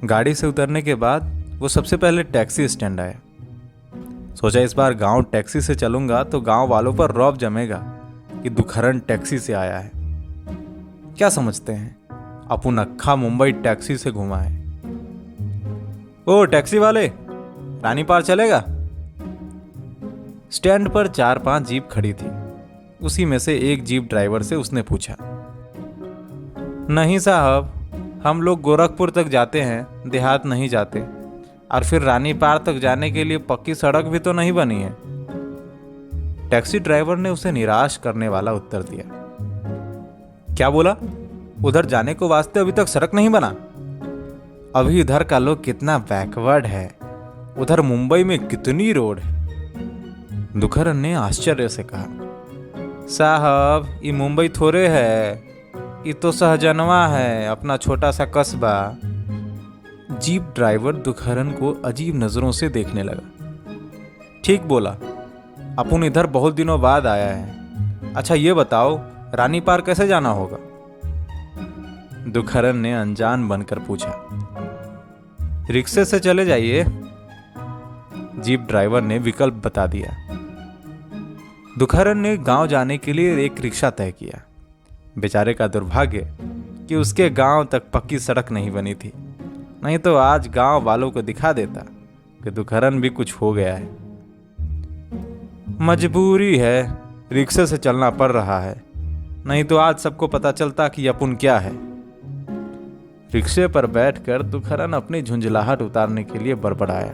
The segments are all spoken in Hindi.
गाड़ी से उतरने के बाद वो सबसे पहले टैक्सी स्टैंड आया। सोचा इस बार गांव टैक्सी से चलूंगा तो गांव वालों पर रौब जमेगा कि दुखहरण टैक्सी से आया है। क्या समझते हैं अपुन अक्खा मुंबई टैक्सी से घुमा है। ओ टैक्सी वाले, रानी पार चलेगा? स्टैंड पर 4-5 जीप खड़ी थी। उसी में से एक जीप ड्राइवर से उसने पूछा। नहीं साहब, हम लोग गोरखपुर तक जाते हैं, देहात नहीं जाते। और फिर रानी पार तक जाने के लिए पक्की सड़क भी तो नहीं बनी है। टैक्सी ड्राइवर ने उसे निराश करने वाला उत्तर दिया। क्या बोला? उधर जाने को वास्ते अभी तक सड़क नहीं बना? अभी इधर का लोग कितना बैकवर्ड है, उधर मुंबई में कितनी रोड है। दुखहरन ने आश्चर्य से कहा, साहब ये मुंबई थोड़े है, ये तो सहजनवा है, अपना छोटा सा कस्बा। जीप ड्राइवर दुखहरन को अजीब नजरों से देखने लगा। ठीक बोला, अपुन इधर बहुत दिनों बाद आया है। अच्छा ये बताओ, रानी पार कैसे जाना होगा? दुखहरन ने अनजान बनकर पूछा। रिक्शे से चले जाइए, जीप ड्राइवर ने विकल्प बता दिया। दुखहरन ने गांव जाने के लिए एक रिक्शा तय किया। बेचारे का दुर्भाग्य कि उसके गांव तक पक्की सड़क नहीं बनी थी, नहीं तो आज गांव वालों को दिखा देता कि दुखहरन भी कुछ हो गया है। मजबूरी है, रिक्शे से चलना पड़ रहा है, नहीं तो आज सबको पता चलता कि अपुन क्या है। रिक्शे पर बैठकर दुखहरन अपनी झुंझलाहट उतारने के लिए बड़बड़ाया।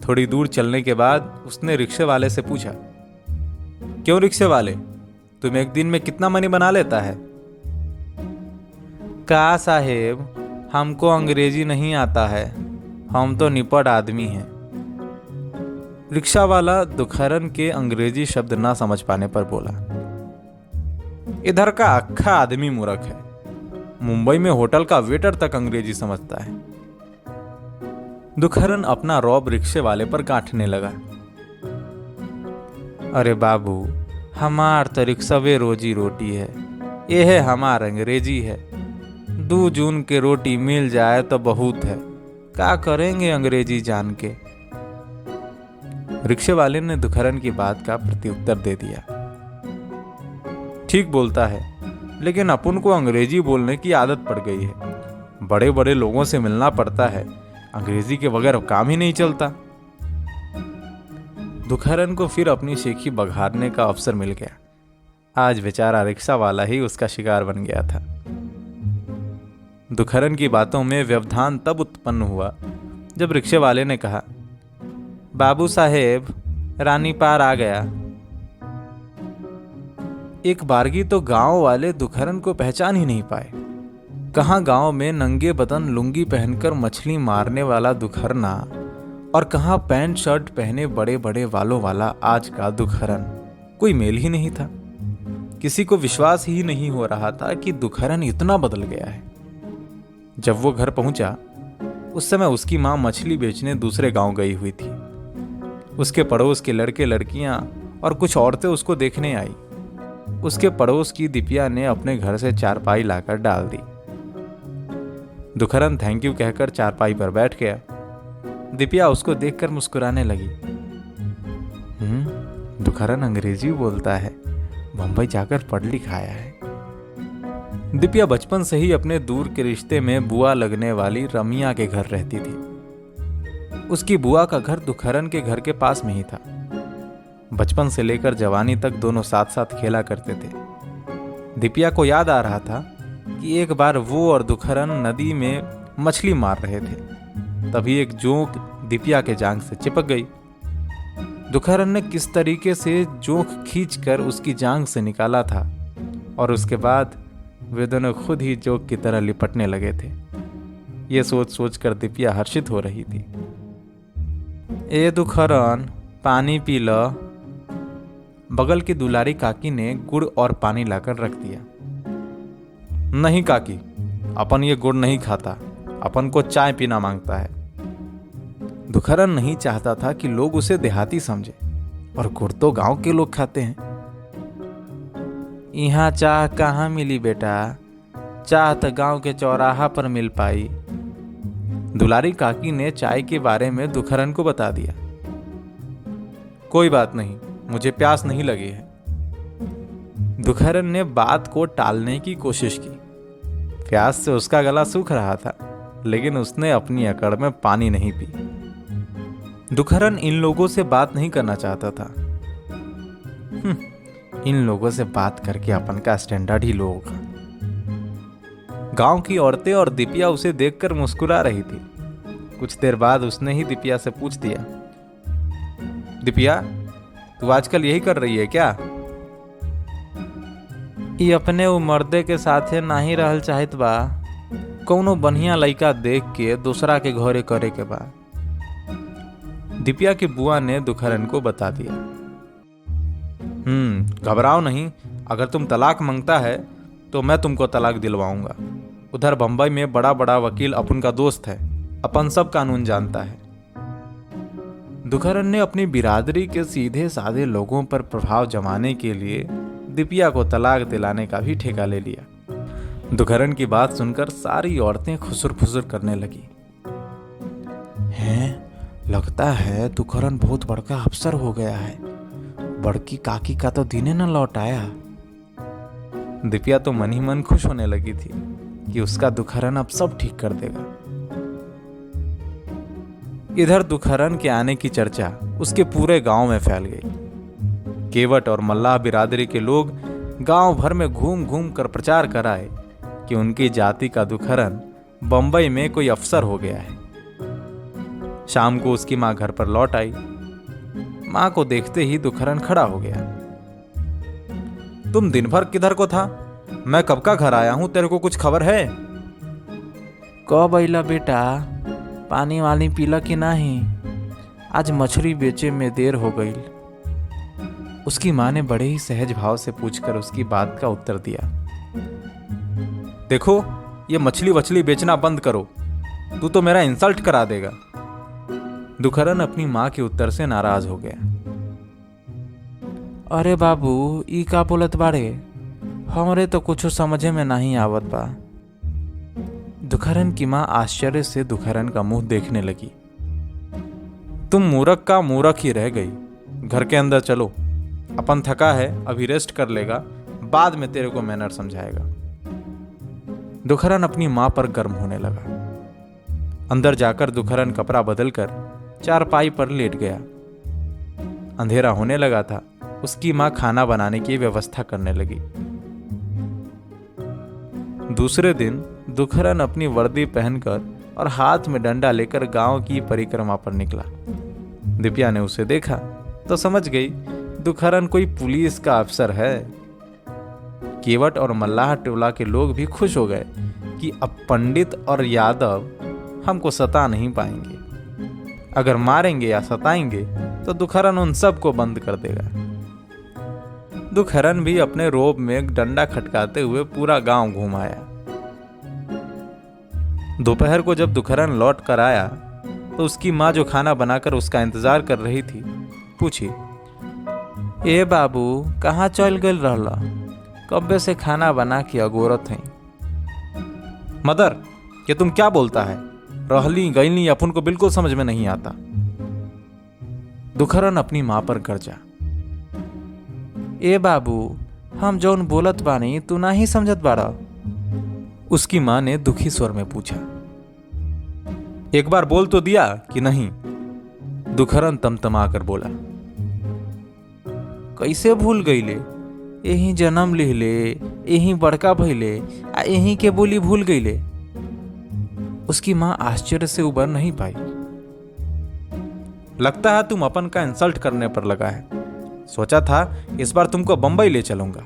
थोड़ी दूर चलने के बाद उसने रिक्शे वाले से पूछा, क्यों रिक्शे वाले, तुम एक दिन में कितना मनी बना लेता है? का साहेब, हमको अंग्रेजी नहीं आता है, हम तो निपट आदमी हैं। रिक्शा वाला दुखहरन के अंग्रेजी शब्द ना समझ पाने पर बोला, इधर का अक्खा आदमी मूर्ख है, मुंबई में होटल का वेटर तक अंग्रेजी समझता है। दुखहरन अपना रौब रिक्शे वाले पर गांठने लगा। अरे बाबू, हमार तो रिक्शवे रोजी रोटी है, ये है हमार अंग्रेजी है। 2 जून के रोटी मिल जाए तो बहुत है, क्या करेंगे अंग्रेजी जान के। रिक्शे वाले ने दुखहरन की बात का प्रत्युत्तर दे दिया। ठीक बोलता है, लेकिन अपुन को अंग्रेजी बोलने की आदत पड़ गई है। बड़े बड़े लोगों से मिलना पड़ता है, अंग्रेजी के बगैर काम ही नहीं चलता। दुखहरन को फिर अपनी शेखी बघारने का अवसर मिल गया। आज बेचारा रिक्शा वाला ही उसका शिकार बन गया था। दुखहरन की बातों में व्यवधान तब उत्पन्न हुआ जब रिक्शे वाले ने कहा, बाबू साहेब, रानी पार आ गया। एक बारगी तो गांव वाले दुखहरन को पहचान ही नहीं पाए। कहां गांव में नंगे बदन लुंगी पहनकर मछली मारने वाला दुखहरना और कहां पैंट शर्ट पहने बड़े बड़े वालों वाला आज का दुखहरन। कोई मेल ही नहीं था। किसी को विश्वास ही नहीं हो रहा था कि दुखहरन इतना बदल गया है। जब वो घर पहुंचा उस समय उसकी मां मछली बेचने दूसरे गांव गई हुई थी। उसके पड़ोस के लड़के लड़कियां और कुछ औरतें उसको देखने आई। उसके पड़ोस की दीपिया ने अपने घर से चारपाई लाकर डाल दी। दुखहरन थैंक यू कहकर चारपाई पर बैठ गया। दीपिया उसको देखकर मुस्कुराने लगी। दुखहरन अंग्रेजी बोलता है, बंबई जाकर पढ़ लिखा आया है। दीपिया बचपन से ही अपने दूर के रिश्ते में बुआ लगने वाली रमिया के घर रहती थी। उसकी बुआ का घर दुखहरन के घर के पास में ही था। बचपन से लेकर जवानी तक दोनों साथ साथ खेला करते थे। दीपिया को याद आ रहा था कि एक बार वो और दुखहरन नदी में मछली मार रहे थे। तभी एक जोंक दीपिया के जांघ से चिपक गई। दुखहरन ने किस तरीके से जोंक खींचकर उसकी जांघ से निकाला था और उसके बाद वे दोनों खुद ही जोंक की तरह लिपटने लगे थे। ये सोच सोचकर दीपिया हर्षित हो रही थी। ए दुखहरन, पानी पी लो। बगल की दुलारी काकी ने गुड़ और पानी लाकर रख दिया। नहीं काकी, अपन ये गुड़ नहीं खाता, अपन को चाय पीना मांगता है। दुखहरन नहीं चाहता था कि लोग उसे देहाती समझे, और गुड़ तो गांव के लोग खाते हैं। यहाँ चाह कहाँ मिली बेटा, चाह तो गांव के चौराहा पर मिल पाई। दुलारी काकी ने चाय के बारे में दुखरन को बता दिया। कोई बात नहीं, मुझे प्यास नहीं लगी है। दुखरन ने बात को टालने की कोशिश की। प्यास से उसका गला सूख रहा था, लेकिन उसने अपनी अकड़ में पानी नहीं पी। दुखरन इन लोगों से बात नहीं करना चाहता था। इन लोगों से बात करके अपन का स्टैंडर्ड ही लो होगा। गांव की औरतें और दिपिया उसे देखकर मुस्कुरा रही थी। कुछ देर बाद उसने ही दिपिया से पूछ दिया, दिपिया, तू आजकल यही कर रही है क्या? ये अपने वो मर्दे के साथे नाही रहल चाहत बा। कौनो बढ़िया लड़का देख के दूसरा के घरे करे के बा। दिपिया की बुआ ने दुखरन को बता दिया। घबराओ नहीं, अगर तुम तलाक मांगता है तो मैं तुमको तलाक दिलवाऊंगा। उधर बंबई में बड़ा बड़ा वकील अपन का दोस्त है, अपन सब कानून जानता है। दुखरन ने अपनी बिरादरी के सीधे साधे लोगों पर प्रभाव जमाने के लिए दिपिया को तलाक दिलाने का भी ठेका ले लिया। दुखरन की बात सुनकर सारी औरतें खुसुर फुसुर करने लगी। हैं, लगता है दुखरन बहुत बड़का अफसर हो गया है। बड़की काकी का तो दिने न लौट आया। दिपिया तो मन ही मन खुश होने लगी थी कि उसका दुखरन अब सब ठीक कर देगा। इधर दुखरन के आने की चर्चा उसके पूरे गांव में फैल गई। केवट और मल्लाह बिरादरी के लोग गांव भर में घूम घूम कर प्रचार कराए कि उनकी जाति का दुखरन बंबई में कोई अफसर हो गया है। शाम को उसकी मां घर पर लौट आई। मां को देखते ही दुखरन खड़ा हो गया। तुम दिन भर किधर को था? मैं कब का घर आया हूं, तेरे को कुछ खबर है? कब अइला बेटा? पानी वाली पीला कि नहीं? आज मछली बेचे में देर हो गई। उसकी मां ने बड़े ही सहज भाव से पूछकर उसकी बात का उत्तर दिया। देखो, ये मछली वछली बेचना बंद करो, तू तो मेरा इंसल्ट करा देगा। दुखरन अपनी मां के उत्तर से नाराज हो गया। अरे बाबू, ई का बोलत बाड़े? हमरे तो कुछ समझे में नहीं आवत बा। दुखरन की मां आश्चर्य से दुखरन का मुंह देखने लगी। तुम मूर्ख का मूर्ख ही रह गई। घर के अंदर चलो, अपन थका है, अभी रेस्ट कर लेगा, बाद में तेरे को मैनर समझाएगा। दुखरन अपनी मां पर गर्म होने लगा। अंदर जाकर दुखरन कपड़ा बदलकर चारपाई पर लेट गया। अंधेरा होने लगा था। उसकी मां खाना बनाने की व्यवस्था करने लगी। दूसरे दिन दुखरन अपनी वर्दी पहनकर और हाथ में डंडा लेकर गांव की परिक्रमा पर निकला। दिपिया ने उसे देखा तो समझ गई दुखरन कोई पुलिस का अफसर है। केवट और मल्लाह टोला के लोग भी खुश हो गए कि अब पंडित और यादव हमको सता नहीं पाएंगे। अगर मारेंगे या सताएंगे तो दुखरन उन सबको बंद कर देगा। दुखरन भी अपने रोब में डंडा खटकाते हुए पूरा गांव घूम आया। दोपहर को जब दुखरन लौट कर आया तो उसकी मां, जो खाना बनाकर उसका इंतजार कर रही थी, पूछी, ए बाबू, कहाँ चल गल रहला? कब्बे से खाना बना के अगोरत हैं। मदर, ये तुम क्या बोलता है? रहली गईली अपन को बिल्कुल समझ में नहीं आता। दुखरन अपनी मां पर गरजा। ए बाबू, हम जौन बोलत बानी तू ना ही समझत बाड़ा। उसकी मां ने दुखी स्वर में पूछा। एक बार बोल तो दिया कि नहीं? दुखरन तमतमा कर बोला। कैसे भूल गईले? यही जन्म लिहले, यही बड़का भइले, आ यही के बोली भूल गईले। उसकी मां आश्चर्य से उबर नहीं पाई। लगता है तुम अपन का इंसल्ट करने पर लगा है। सोचा था इस बार तुमको बंबई ले चलूंगा,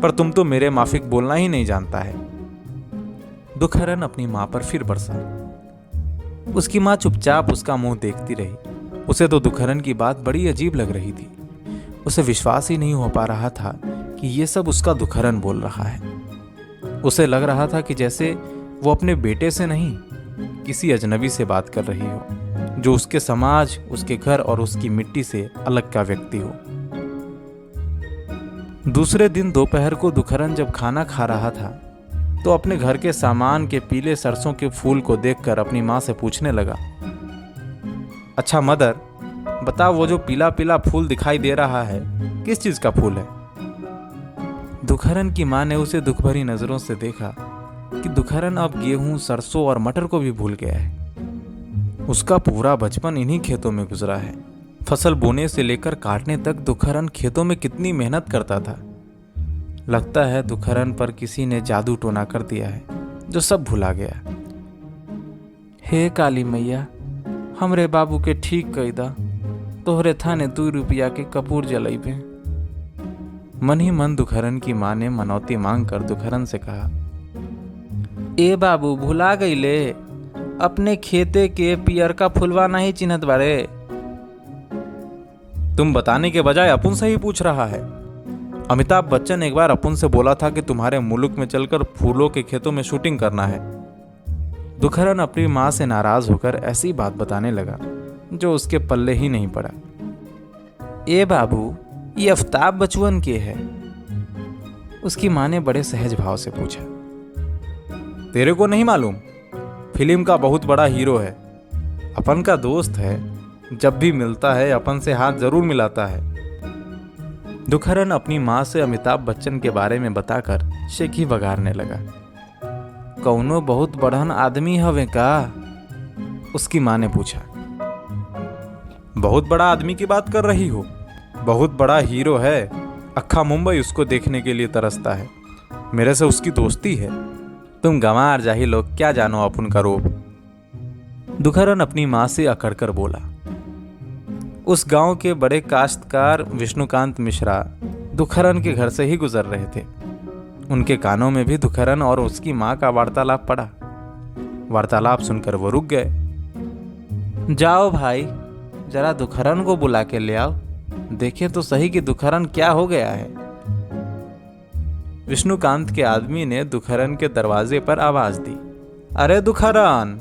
पर तुम तो मेरे माफिक बोलना ही नहीं जानता है। दुखरन अपनी मां पर फिर बरसा। उसकी मां चुपचाप उसका मुंह देखती रही। उसे तो दुखरन की बात बड़ी अजीब लग रही थी। उसे विश्वास ही नहीं हो पा रहा था कि ये सब उसका दुखरन बोल रहा है। उसे लग रहा था कि जैसे वो अपने बेटे से नहीं, किसी अजनबी से बात कर रही हो, जो उसके समाज, उसके घर और उसकी मिट्टी से अलग का व्यक्ति हो। दूसरे दिन दोपहर को दुखरन जब खाना खा रहा था तो अपने घर के सामान के पीले सरसों के फूल को देखकर अपनी माँ से पूछने लगा, अच्छा मदर, बताओ वो जो पीला पीला फूल दिखाई दे रहा है किस चीज का फूल है? दुखहरन की माँ ने उसे दुख भरी नजरों से देखा कि दुखहरन अब गेहूं, सरसों और मटर को भी भूल गया है। उसका पूरा बचपन इन्हीं खेतों में गुजरा है। फसल बोने से लेकर काटने तक दुखहरन खेतों में कितनी मेहनत करता था। लगता है दुखहरन पर किसी ने जादू टोना कर दिया है जो सब भुला गया। हे काली मैया, हमरे बाबू के ठीक कही दा, तोहरे थाने 2 रुपया के कपूर जलैबे। मन ही मन दुखहरन की माँ ने मनौती मांग कर दुखहरन से कहा, ए बाबू भुला गईले, अपने खेते के पियर का फुलवा नहीं चिन्हत बारे। तुम बताने के बजाय अपुन से ही पूछ रहा है। अमिताभ बच्चन एक बार अपुन से बोला था कि तुम्हारे मुल्क में चलकर फूलों के खेतों में शूटिंग करना है। दुखहरन अपनी माँ से नाराज होकर ऐसी बात बताने लगा जो उसके पल्ले ही नहीं पड़ा। ए बाबू, ये आफ्ताब बचवन के है? उसकी माँ ने बड़े सहज भाव से पूछा। तेरे को नहीं मालूम? फिल्म का बहुत बड़ा हीरो है, अपन का दोस्त है, जब भी मिलता है अपन से हाथ जरूर मिलाता है। दुखहरन अपनी माँ से अमिताभ बच्चन के बारे में बताकर शेखी बघारने लगा। कौनो बहुत बढ़न आदमी हवे का? उसकी माँ ने पूछा। बहुत बड़ा आदमी की बात कर रही हो? बहुत बड़ा हीरो है, अक्खा मुंबई उसको देखने के लिए तरसता है। मेरे से उसकी दोस्ती है। तुम गंवार जाहिल लोग क्या जानो अपन का रोब। दुखहरन अपनी माँ से अकड़कर बोला। उस गांव के बड़े काश्तकार विष्णुकांत मिश्रा दुखहरन के घर से ही गुजर रहे थे। उनके कानों में भी दुखहरन और उसकी माँ का वार्तालाप पड़ा। वार्तालाप सुनकर वो रुक गए। जाओ भाई, जरा दुखहरन को बुला के ले आओ, देखें तो सही कि दुखहरन क्या हो गया है। विष्णुकांत के आदमी ने दुखहरन के दरवाजे पर आवाज दी। अरे दुखहरन,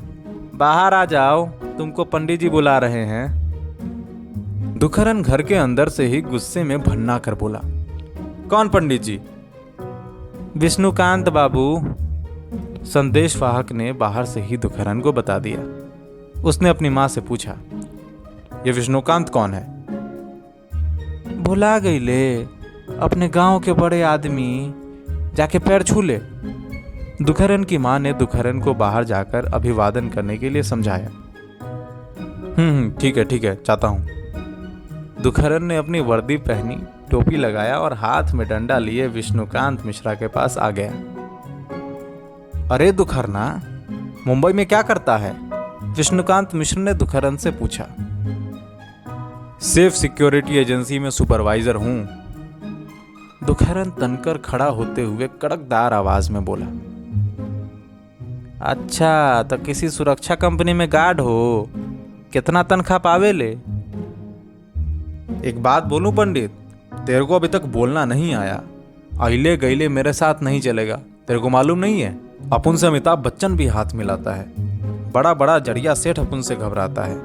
बाहर आ जाओ, तुमको पंडित जी बुला रहे हैं। दुखहरन घर के अंदर से ही गुस्से में भन्ना कर बोला, कौन पंडित जी? विष्णुकांत बाबू। संदेशवाहक ने बाहर से ही दुखहरन को बता दिया। उसने अपनी माँ से पूछा, ये विष्णुकांत कौन है? भुला गईले, अपने गांव के बड़े आदमी, जाके पैर छू ले। दुखहरन की माँ ने दुखहरन को बाहर जाकर अभिवादन करने के लिए समझाया। ठीक है, चाहता हूँ। दुखहरन ने अपनी वर्दी पहनी, टोपी लगाया और हाथ में डंडा लिए विष्णुकांत मिश्रा के पास आ गया। अरे दुखहरना, मुंबई में क्या करता है? विष्णुकांत मिश्र ने दुखहरन से पूछा। सेफ सिक्योरिटी एजेंसी में सुपरवाइजर हूं। दुखहरन तनकर खड़ा होते हुए कड़कदार आवाज में बोला। अच्छा, तो किसी सुरक्षा कंपनी में गार्ड हो? कितना तनख्वाह पावे ले? एक बात बोलूं पंडित, तेरे को अभी तक बोलना नहीं आया। अइले गईले मेरे साथ नहीं चलेगा। तेरे को मालूम नहीं है, अपन से अमिताभ बच्चन भी हाथ मिलाता है। बड़ा बड़ा जड़िया सेठ अपन से घबराता है।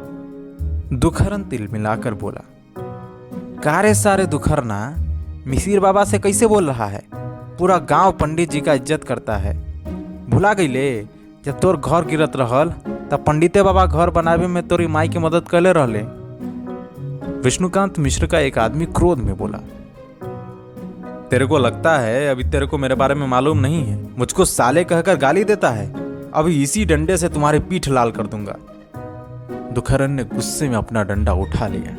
दुखहरन तिल मिलाकर बोला। कारे सारे दुखहरना, मिसिर बाबा से कैसे बोल रहा है? पूरा गांव पंडित जी का इज्जत करता है। भुला गईले, जब तोर घर गिरत रहल तब पंडिते बाबा घर बनावे में तोरी माई की मदद कैले रहले। विष्णुकांत मिश्र का एक आदमी क्रोध में बोला। तेरे को लगता है अभी तेरे को मेरे बारे में मालूम नहीं है? मुझको साले कहकर गाली देता है। अभी इसी डंडे से तुम्हारी पीठ लाल कर दूंगा। दुखहरन ने गुस्से में अपना डंडा उठा लिया।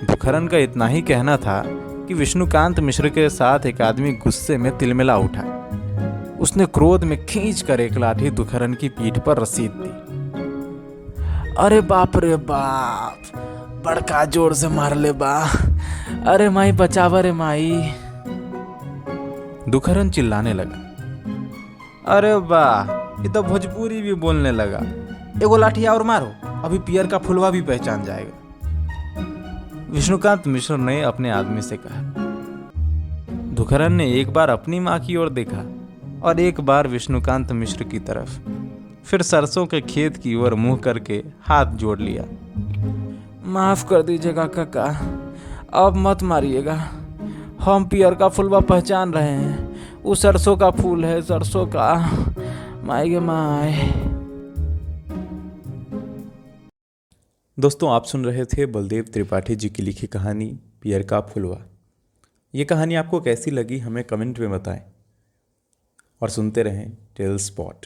दुखहरन का इतना ही कहना था कि विष्णुकांत मिश्र के साथ एक आदमी गुस्से में तिलमिला उठा। उसने क्रोध में खींच कर एक लाठी दुखहरन की पीठ पर रसीद दी। अरे बाप रे बाप, बड़का जोर से मार ले बा। अरे माई बचावा रे माई। दुखहरन चिल्लाने लगा। अरे वाह, ये तो भोजपुरी भी बोलने लगा। एगो लाठी और मारो, अभी पियर का फुलवा भी पहचान जाएगा। विष्णुकांत मिश्र ने अपने आदमी से कहा। दुखहरन ने एक बार अपनी माँ की ओर देखा और एक बार विष्णुकांत मिश्र की तरफ, फिर सरसों के खेत की ओर मुंह करके हाथ जोड़ लिया। माफ कर दीजिएगा काका, अब मत मारिएगा। हम पियर का फुलवा पहचान रहे हैं, वो सरसों का फूल है, सरसों का। माय गे माय। दोस्तों, आप सुन रहे थे बलदेव त्रिपाठी जी की लिखी कहानी पियर का फुलवा। ये कहानी आपको कैसी लगी हमें कमेंट में बताएं और सुनते रहें टेल स्पॉट।